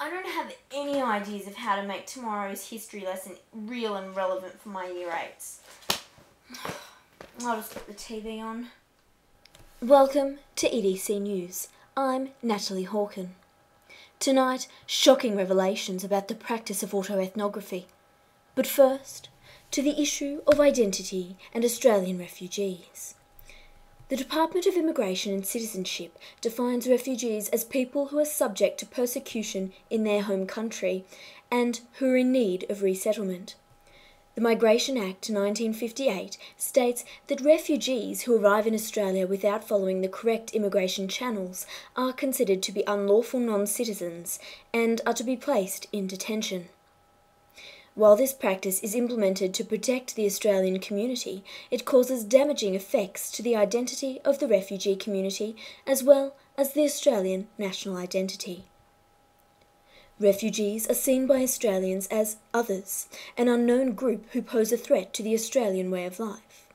I don't have any ideas of how to make tomorrow's history lesson real and relevant for my year 8s. I'll just put the TV on. Welcome to EDC News. I'm Natalie Hawken. Tonight, shocking revelations about the practice of autoethnography. But first, to the issue of identity and Australian refugees. The Department of Immigration and Citizenship defines refugees as people who are subject to persecution in their home country and who are in need of resettlement. The Migration Act 1958 states that refugees who arrive in Australia without following the correct immigration channels are considered to be unlawful non-citizens and are to be placed in detention. While this practice is implemented to protect the Australian community, it causes damaging effects to the identity of the refugee community as well as the Australian national identity. Refugees are seen by Australians as others, an unknown group who pose a threat to the Australian way of life.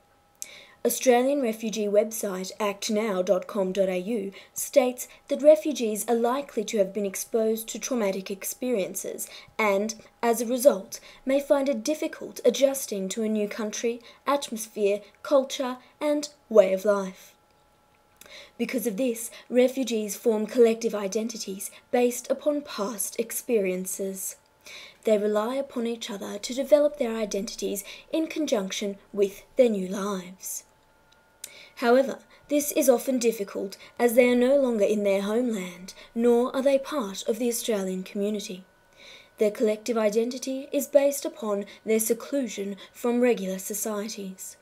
Australian refugee website actnow.com.au states that refugees are likely to have been exposed to traumatic experiences and, as a result, may find it difficult adjusting to a new country, atmosphere, culture and way of life. Because of this, refugees form collective identities based upon past experiences. They rely upon each other to develop their identities in conjunction with their new lives. However, this is often difficult as they are no longer in their homeland, nor are they part of the Australian community. Their collective identity is based upon their seclusion from regular societies.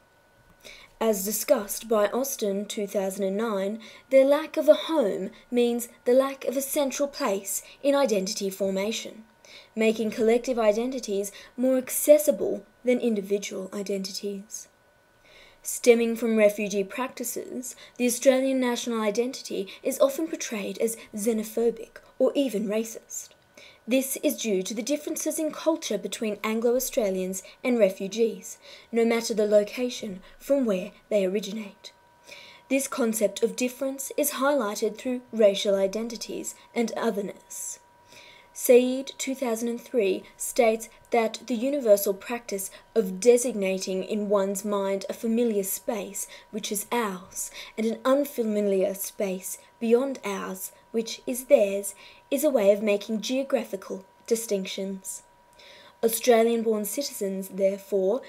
As discussed by Austin 2009, their lack of a home means the lack of a central place in identity formation, making collective identities more accessible than individual identities. Stemming from refugee practices, the Australian national identity is often portrayed as xenophobic or even racist. This is due to the differences in culture between Anglo-Australians and refugees, no matter the location from where they originate. This concept of difference is highlighted through racial identities and otherness. Said 2003 states that the universal practice of designating in one's mind a familiar space which is ours and an unfamiliar space beyond ours which is theirs is a way of making geographical distinctions. Australian-born citizens, therefore,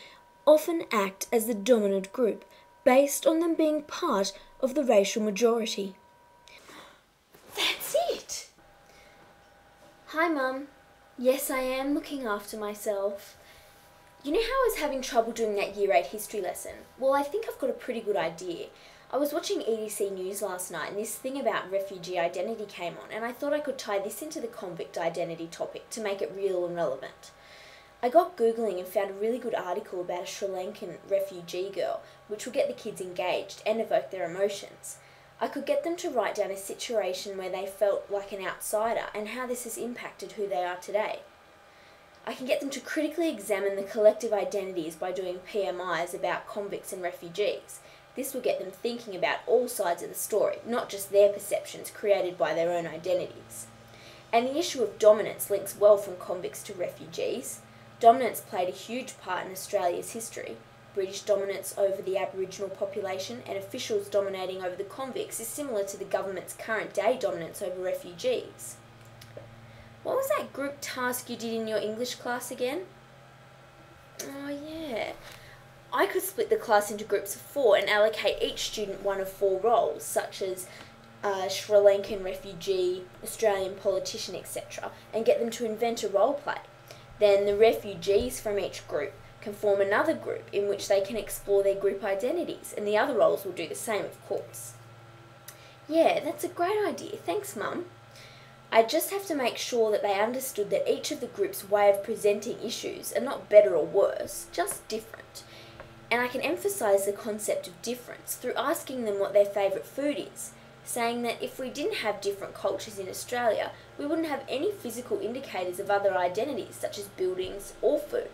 often act as the dominant group based on them being part of the racial majority. That's it! Hi, Mum. Yes, I am looking after myself. You know how I was having trouble doing that Year 8 history lesson? Well, I think I've got a pretty good idea. I was watching EDC News last night and this thing about refugee identity came on and I thought I could tie this into the convict identity topic to make it real and relevant. I got Googling and found a really good article about a Sri Lankan refugee girl, which will get the kids engaged and evoke their emotions. I could get them to write down a situation where they felt like an outsider and how this has impacted who they are today. I can get them to critically examine the collective identities by doing PMIs about convicts and refugees. This will get them thinking about all sides of the story, not just their perceptions created by their own identities. And the issue of dominance links well from convicts to refugees. Dominance played a huge part in Australia's history. British dominance over the Aboriginal population and officials dominating over the convicts is similar to the government's current day dominance over refugees. What was that group task you did in your English class again? Oh yeah. I could split the class into groups of 4 and allocate each student one of 4 roles, such as Sri Lankan refugee, Australian politician, etc., and get them to invent a role play. Then the refugees from each group can form another group in which they can explore their group identities, and the other roles will do the same, of course. Yeah, that's a great idea. Thanks, Mum. I just have to make sure that they understood that each of the group's way of presenting issues are not better or worse, just different. And I can emphasise the concept of difference through asking them what their favourite food is, saying that if we didn't have different cultures in Australia, we wouldn't have any physical indicators of other identities, such as buildings or food.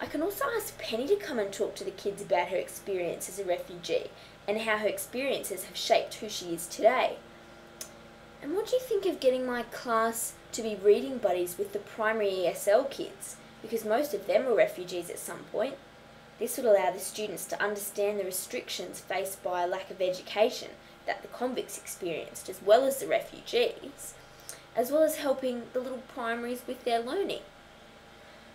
I can also ask Penny to come and talk to the kids about her experience as a refugee and how her experiences have shaped who she is today. And what do you think of getting my class to be reading buddies with the primary ESL kids? Because most of them were refugees at some point. This would allow the students to understand the restrictions faced by a lack of education that the convicts experienced, as well as the refugees, as well as helping the little primaries with their learning.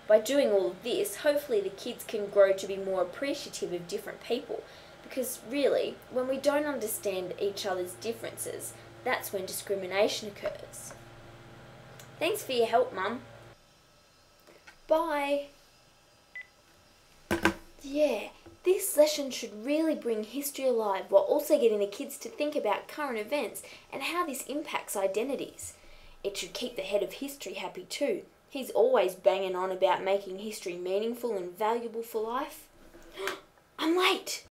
By doing all of this, hopefully the kids can grow to be more appreciative of different people, because really, when we don't understand each other's differences, that's when discrimination occurs. Thanks for your help, Mum. Bye. Yeah, this lesson should really bring history alive while also getting the kids to think about current events and how this impacts identities. It should keep the head of history happy too. He's always banging on about making history meaningful and valuable for life. I'm late!